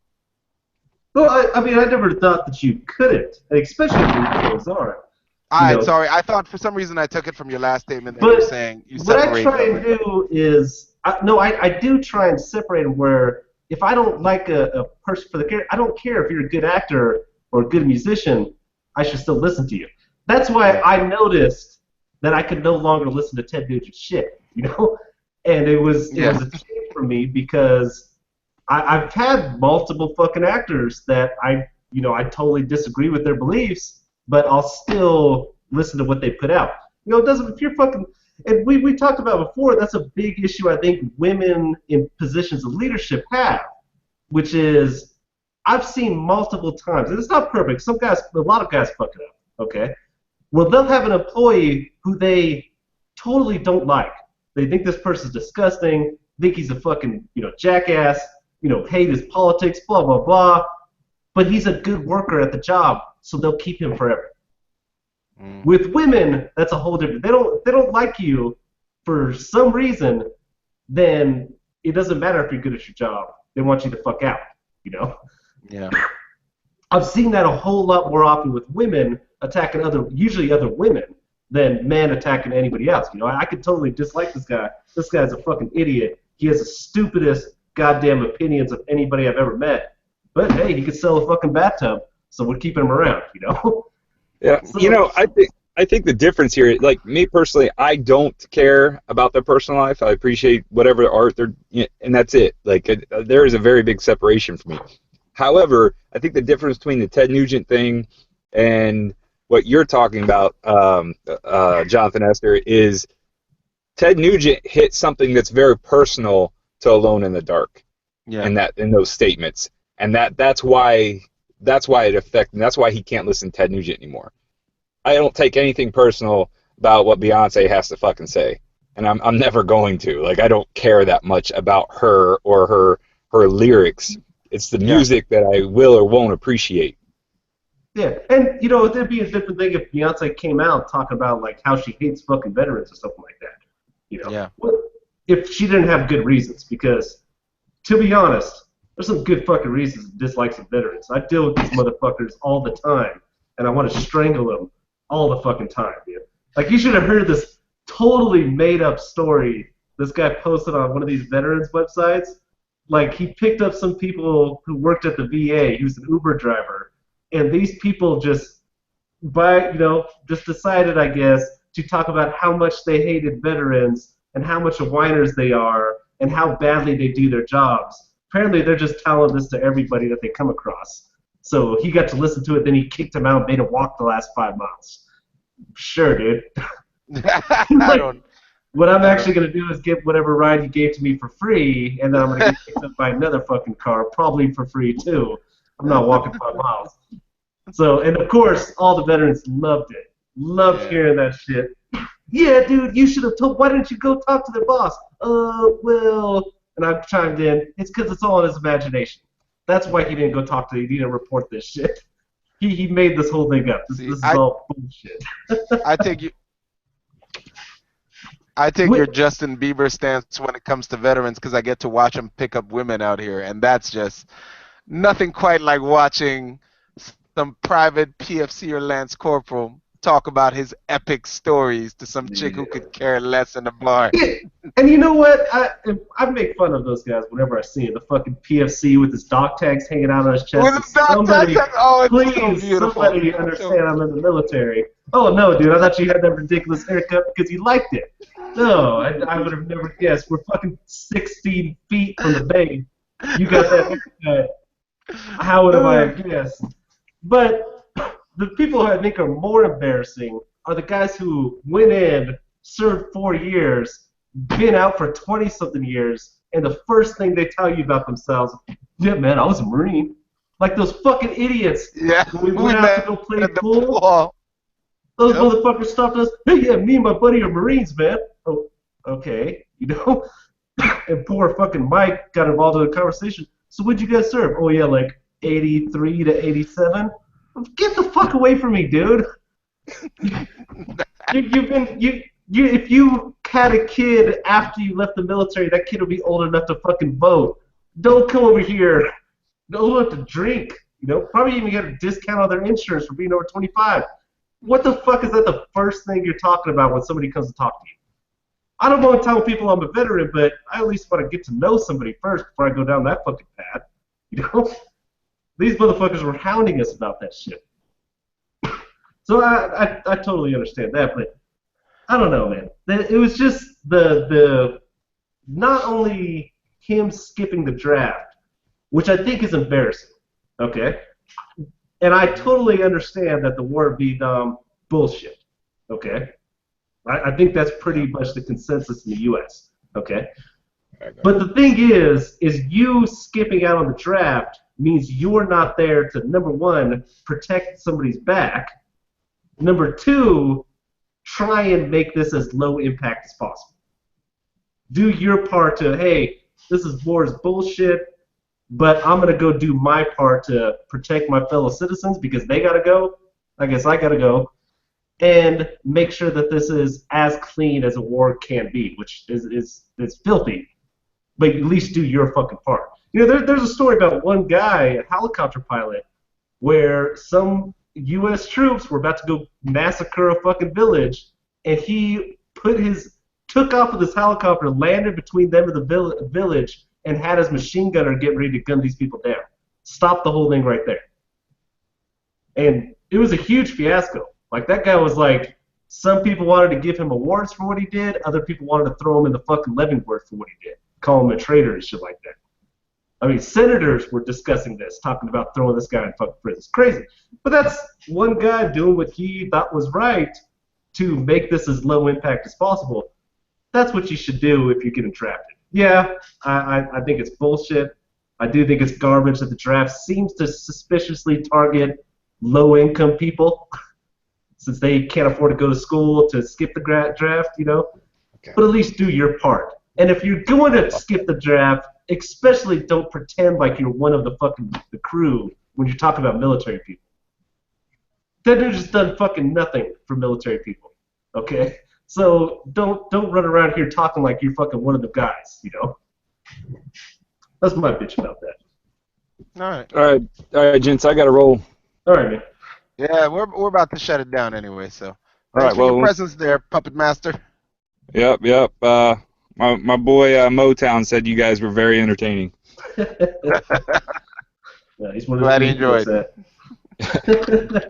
Well, I mean, I never thought that you couldn't, and especially if it was art. All You right, know, sorry. I thought for some reason I took it from your last statement that you were but saying you what I separate try them. and do is, I do try and separate them where if I don't like a person for the character, I don't care if you're a good actor or a good musician, I should still listen to you. That's why Yeah. I noticed that I could no longer listen to Ted Nugent's shit, and it was a change for me because I've had multiple fucking actors that I totally disagree with their beliefs, but I'll still listen to what they put out. It doesn't, if you're fucking, and we talked about before, that's a big issue I think women in positions of leadership have, which is, I've seen multiple times, and it's not perfect, a lot of guys fuck it up, okay? Well, they'll have an employee who they totally don't like. They think this person's disgusting, think he's a fucking, jackass, hate his politics, blah, blah, blah. but he's a good worker at the job, so they'll keep him forever. Mm. With women, that's a whole different. They don't like you for some reason. Then it doesn't matter if you're good at your job. They want you to fuck out. You know. Yeah. I've seen that a whole lot more often with women attacking usually other women, than men attacking anybody else. You know, I could totally dislike this guy. This guy's a fucking idiot. He has the stupidest goddamn opinions of anybody I've ever met. But hey, he could sell a fucking bathtub, so we're keeping him around. You know. Yeah, So, I think the difference here, like me personally, I don't care about their personal life. I appreciate whatever art they're, and that's it. Like there is a very big separation for me. However, I think the difference between the Ted Nugent thing and what you're talking about, Jonathan Esther, is Ted Nugent hit something that's very personal to Alone in the Dark, Yeah. in those statements, and that's why it affects, and that's why he can't listen to Ted Nugent anymore. I don't take anything personal about what Beyonce has to fucking say, and I'm never going to. Like, I don't care that much about her or her lyrics. It's the Yeah. music that I will or won't appreciate. yeah, and you know, it'd be a different thing if Beyonce came out talking about like how she hates fucking veterans or something like that. You know, Yeah. if she didn't have good reasons, because to be honest, there's some good fucking reasons to dislike some veterans. I deal with these motherfuckers all the time, and I want to strangle them all the fucking time, dude. Like, you should have heard this totally made up story this guy posted on one of these veterans websites. Like, he picked up some people who worked at the VA. He was an Uber driver, and these people just just decided, I guess, to talk about how much they hated veterans and how much of whiners they are and how badly they do their jobs. Apparently, they're just telling this to everybody that they come across. So he got to listen to it, then he kicked him out, made him walk the last 5 miles. Sure, dude. I Like, don't. what I'm I actually don't. going to do is get whatever ride he gave to me for free, and then I'm going to get picked up by another fucking car, probably for free too. I'm not walking 5 miles. So, and of course, all the veterans loved it. Loved Yeah. hearing that shit. Yeah, dude, you should have told. Why didn't you go talk to their boss? Well, and I chimed in. It's because it's all in his imagination. That's why he didn't go talk to. He didn't report this shit. He made this whole thing up. This See, is all bullshit. I take you. I take Wait, your Justin Bieber stance when it comes to veterans because I get to watch him pick up women out here, and that's just nothing quite like watching some private PFC or Lance Corporal talk about his epic stories to some chick who yeah. could care less in a bar. Yeah, and you know what? I make fun of those guys whenever I see him. The fucking PFC with his dog tags hanging out on his chest. With And the dog somebody, tag, oh, it's so please, beautiful. somebody So understand I'm in the beautiful. military. Oh, no, dude, I thought you had that ridiculous haircut because you liked it. No, I would have never guessed. We're fucking 16 feet from the bay. You got that haircut. How would have I guessed? But the people who I think are more embarrassing are the guys who went in, served 4 years, been out for 20-something years, and the first thing they tell you about themselves, yeah, man, I was a Marine. Like those fucking idiots Yeah, when we we went out to met go play at the pool. pool. Those Yep. motherfuckers stopped us. Hey, yeah, me and my buddy are Marines, man. Oh, okay, you know. And poor fucking Mike got involved in the conversation. So what'd you guys serve? Oh yeah, like 83 to 87. Get the fuck away from me, dude. You've been you if you had a kid after you left the military, that kid will be old enough to fucking vote. Don't come over here. Don't have to drink. You know, probably even get a discount on their insurance for being over 25. What the fuck is that the first thing you're talking about when somebody comes to talk to you? I don't want to tell people I'm a veteran, but I at least want to get to know somebody first before I go down that fucking path. You know? These motherfuckers were hounding us about that shit. So I totally understand that, but I don't know, man. It was just the not only him skipping the draft, which I think is embarrassing, okay? And I totally understand that the war of Vietnam bullshit, okay? I think that's pretty much the consensus in the U.S., okay? But the thing is you skipping out on the draft means you're not there to, number one, protect somebody's back, number two, try and make this as low impact as possible. Do your part to, hey, this is war's bullshit. but I'm gonna go do my part to protect my fellow citizens because they gotta go. I guess I gotta go and make sure that this is as clean as a war can be, which is filthy. But at least do your fucking part. There's a story about one guy, a helicopter pilot, where some U.S. troops were about to go massacre a fucking village, and he took off with his helicopter, landed between them and the village, and had his machine gunner get ready to gun these people down. Stop the whole thing right there. And it was a huge fiasco. Like that guy was like, some people wanted to give him awards for what he did, other people wanted to throw him in the fucking Leavenworth for what he did, call him a traitor and shit like that. I mean, senators were discussing this, talking about throwing this guy in fucking prison. It's crazy. But that's one guy doing what he thought was right to make this as low impact as possible. That's what you should do if you get drafted. Yeah, I think it's bullshit. I do think it's garbage that the draft seems to suspiciously target low income people since they can't afford to go to school to skip the draft, Okay. But at least do your part. And if you're going to skip the draft, especially don't pretend like you're one of the crew when you're talking about military people. That dude just done fucking nothing for military people. Okay? So don't run around here talking like you're fucking one of the guys, That's my bitch about that. All right. All right, gents. I got to roll. All right, man. Yeah, we're about to shut it down anyway. So All thanks right. for your Well, presence there, Puppet Master. yep. My boy Motown said you guys were very entertaining. Yeah, he's one of Glad the he enjoyed.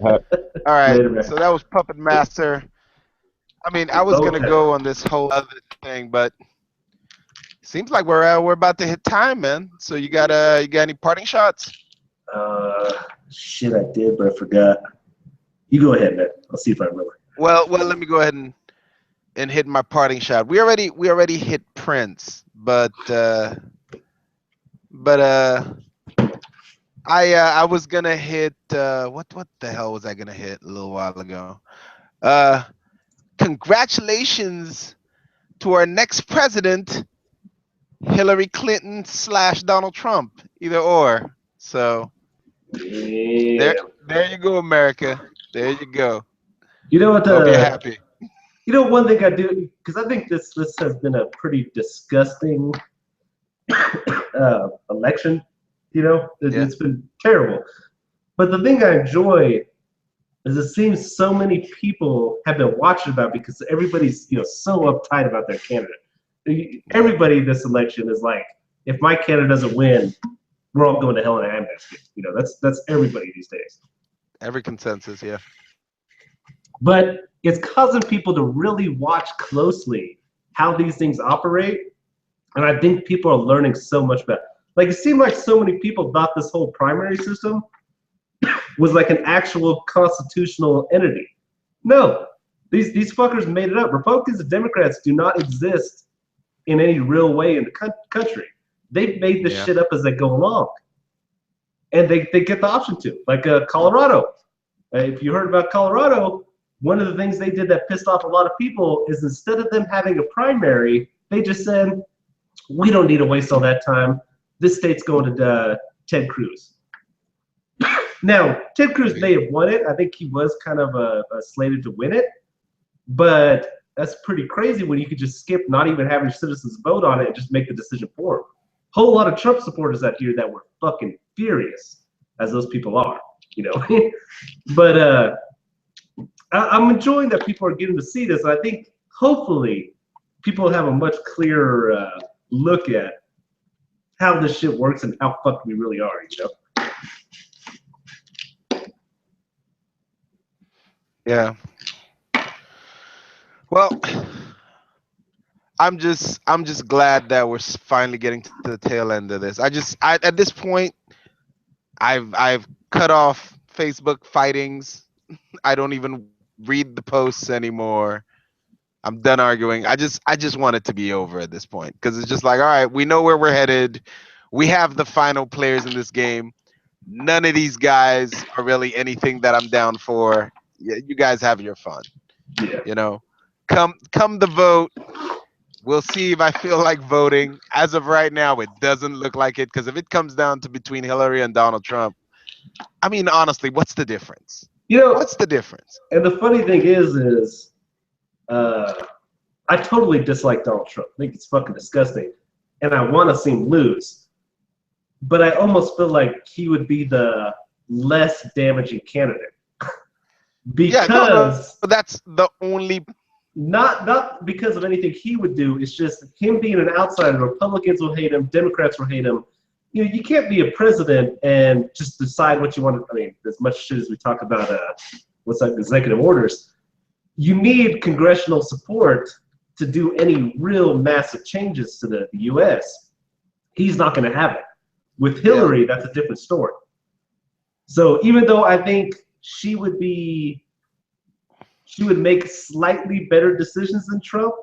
All right. Later, man. So that was Puppet Master. I mean, I was gonna go on this whole other thing, but seems like we're about to hit time, man. So you got any parting shots? Shit, I did, but I forgot. You go ahead, man. I'll see if I remember. Well, let me go ahead and hit my parting shot. We already hit Prince, but I was gonna hit what the hell was I gonna hit a little while ago? Congratulations to our next president, Hillary Clinton / Donald Trump, either or. So Yeah. there you go, America. There you go. You know what? I hope you're happy. One thing I do, because I think this has been a pretty disgusting election. Yeah. It's been terrible. But the thing I enjoy is it seems so many people have been watching about it because everybody's so uptight about their candidate. Everybody in this election is like, if my candidate doesn't win, we're all going to hell in a handbasket. That's everybody these days. Every consensus, yeah. But it's causing people to really watch closely how these things operate. And I think people are learning so much about it. Like, it seemed like so many people thought this whole primary system was like an actual constitutional entity. No, these fuckers made it up. Republicans and Democrats do not exist in any real way in the country. They've made this shit up as they go along. And they get the option to. Like Colorado. If you heard about Colorado, one of the things they did that pissed off a lot of people is instead of them having a primary, they just said, we don't need to waste all that time. This state's going to Ted Cruz. Now, Ted Cruz may have won it. I think he was kind of slated to win it. But that's pretty crazy when you could just skip not even having citizens vote on it and just make the decision for him. Whole lot of Trump supporters out here that were fucking furious, as those people are, But I'm enjoying that people are getting to see this. I think hopefully people have a much clearer look at how this shit works and how fucked we really are, Yeah. Well, I'm just glad that we're finally getting to the tail end of this. I at this point, I've cut off Facebook fightings. I don't even read the posts anymore. I'm done arguing. I just want it to be over at this point because it's just like, all right, we know where we're headed. We have the final players in this game. None of these guys are really anything that I'm down for. Yeah, you guys have your fun. Yeah. Come the vote. We'll see if I feel like voting. As of right now, it doesn't look like it because if it comes down to between Hillary and Donald Trump, I mean, honestly, what's the difference? You know, What's the difference? and the funny thing is, uh, I totally dislike Donald Trump. I think it's fucking disgusting, and I want to see him lose. But I almost feel like he would be the less damaging candidate Yeah, no, no, because that's the only. not because of anything he would do. It's just him being an outsider. Republicans will hate him. Democrats will hate him. You know, you can't be a president and just decide what you want to. I mean, as much shit as we talk about, what's that, executive orders. You need congressional support to do any real massive changes to the U.S. He's not going to have it. With Yeah, Hillary, that's a different story. So even though I think she would make slightly better decisions than Trump,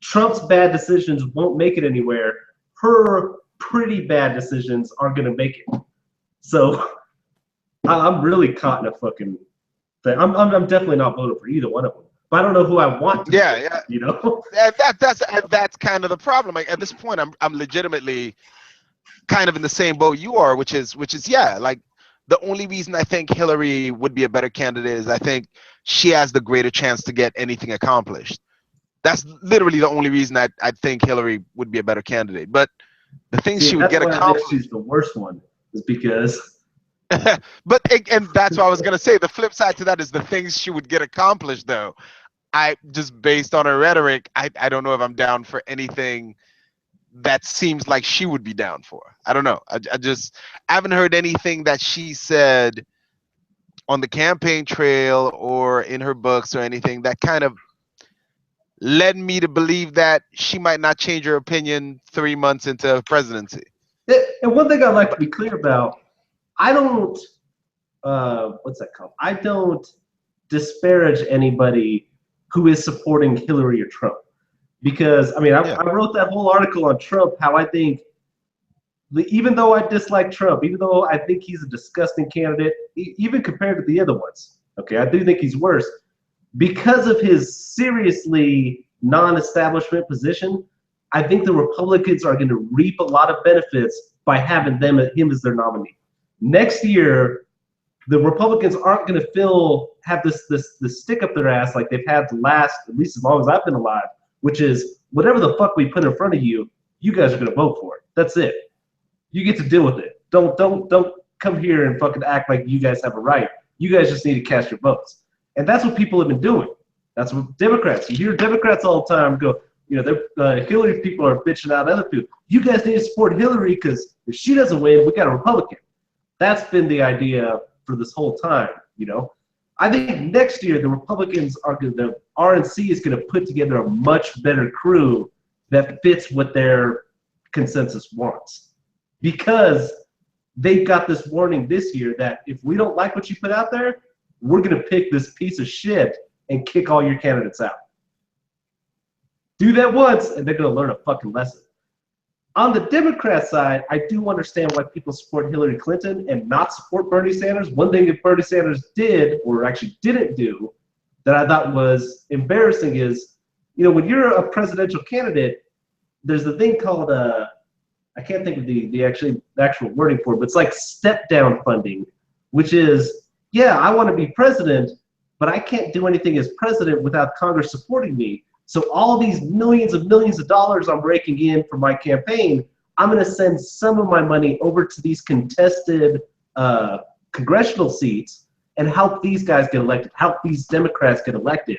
Trump's bad decisions won't make it anywhere. Her pretty bad decisions are going to make it. So I'm really caught in a fucking thing. I'm definitely not voting for either one of them. But I don't know who I want to yeah, vote, yeah. you know? That's kind of the problem. Like at this point, I'm legitimately kind of in the same boat you are, which is yeah, like the only reason I think Hillary would be a better candidate is I think she has the greater chance to get anything accomplished. That's literally the only reason I think Hillary would be a better candidate. But the things See, she would that's get why I think accomplished, she's the worst one, is because and that's what I was gonna say. The flip side to that is the things she would get accomplished, though. I just based on her rhetoric, I don't know if I'm down for anything that seems like she would be down for. I don't know. I haven't heard anything that she said on the campaign trail or in her books or anything that kind of led me to believe that she might not change her opinion 3 months into presidency. and one thing I'd like to be clear about, I don't what's that called? I don't disparage anybody who is supporting Hillary or Trump. Because I mean, Yeah, I wrote that whole article on Trump, how I think even though I dislike Trump, even though I think he's a disgusting candidate, even compared to the other ones, okay, I do think he's worse because of his seriously non-establishment position. I think the Republicans are going to reap a lot of benefits by having him as their nominee. Next year, the Republicans aren't going to have this stick up their ass like they've had the last, at least as long as I've been alive, which is whatever the fuck we put in front of you, you guys are going to vote for it. That's it. You get to deal with it. Don't come here and fucking act like you guys have a right. You guys just need to cast your votes. And that's what people have been doing. That's what Democrats. You hear Democrats all the time go, you know, Hillary people are bitching out other people. You guys need to support Hillary because if she doesn't win, we got a Republican. That's been the idea for this whole time, you know. I think next year the Republicans are going to, the RNC is going to put together a much better crew that fits what their consensus wants. Because they've got this warning this year that if we don't like what you put out there, we're going to pick this piece of shit and kick all your candidates out. Do that once, and they're going to learn a fucking lesson. On the Democrat side, I do understand why people support Hillary Clinton and not support Bernie Sanders. One thing that Bernie Sanders did, or actually didn't do, that I thought was embarrassing is, you know, when you're a presidential candidate, there's a thing called I can't think of the actual wording for it, but it's like step down funding, which is, yeah, I want to be president, but I can't do anything as president without Congress supporting me. So all these millions of dollars I'm raking in for my campaign, I'm going to send some of my money over to these contested congressional seats and help these guys get elected, help these Democrats get elected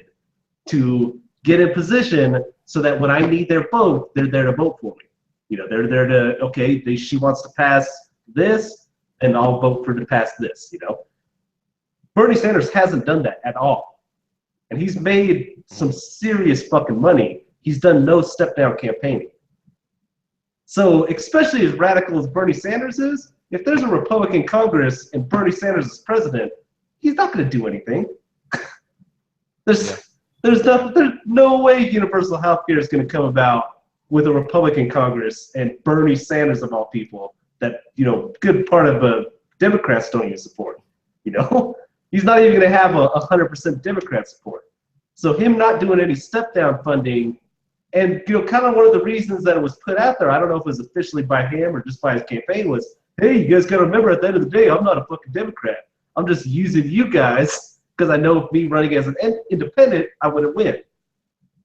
to get in position so that when I need their vote, they're there to vote for me. You know, they're there to, okay, she wants to pass this, and I'll vote for to pass this, you know. Bernie Sanders hasn't done that at all. And he's made some serious fucking money. He's done no step-down campaigning. So, especially as radical as Bernie Sanders is, if there's a Republican Congress and Bernie Sanders is president, he's not going to do anything. There's no way universal health care is going to come about with a Republican Congress and Bernie Sanders of all people that, you know, good part of Democrats don't even support, you know? He's not even going to have 100% Democrat support. So him not doing any step-down funding And kind of one of the reasons that it was put out there, I don't know if it was officially by him or just by his campaign, was, hey, you guys got to remember at the end of the day, I'm not a fucking Democrat. I'm just using you guys because I know if me running as an independent, I wouldn't win.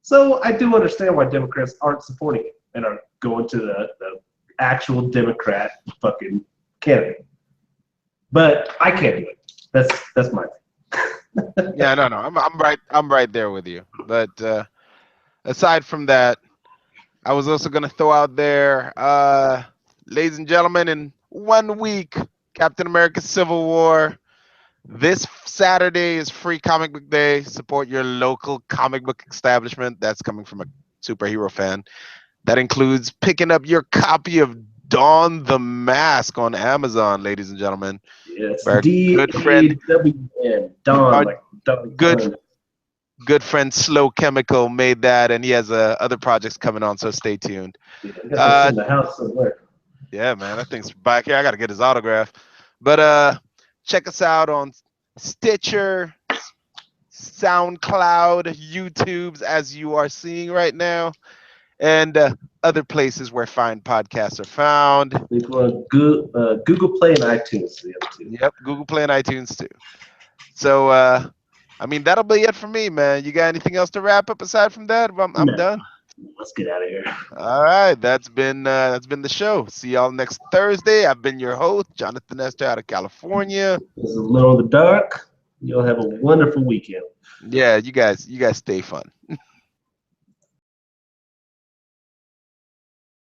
So I do understand why Democrats aren't supporting it and are going to the actual Democrat fucking candidate. But I can't do it. That's my thing. Yeah, no, no, I'm right there with you. But aside from that, I was also gonna throw out there, ladies and gentlemen, in 1 week, Captain America: Civil War. This Saturday is Free Comic Book Day. Support your local comic book establishment. That's coming from a superhero fan. That includes picking up your copy of Dawn the Mask on Amazon, ladies and gentlemen. Yes, Our good friend, DAWN, Dawn, our like Dawn good Gun. good friend Slow Chemical made that, and he has other projects coming on. So stay tuned. Yeah, I got this Uh, in the house somewhere. yeah, man, that thing's back here. I gotta get his autograph. But check us out on Stitcher, SoundCloud, YouTube's, as you are seeing right now, and other places where fine podcasts are found. I think we're on Google Play and iTunes. The other two. Yep, Google Play and iTunes too. So, I mean, that'll be it for me, man. You got anything else to wrap up aside from that? I'm No, done. let's get out of here. All right, that's been the show. See y'all next Thursday. I've been your host, Jonathan Esther, out of California. This is a little in the dark. You'll have a wonderful weekend. Yeah, you guys stay fun.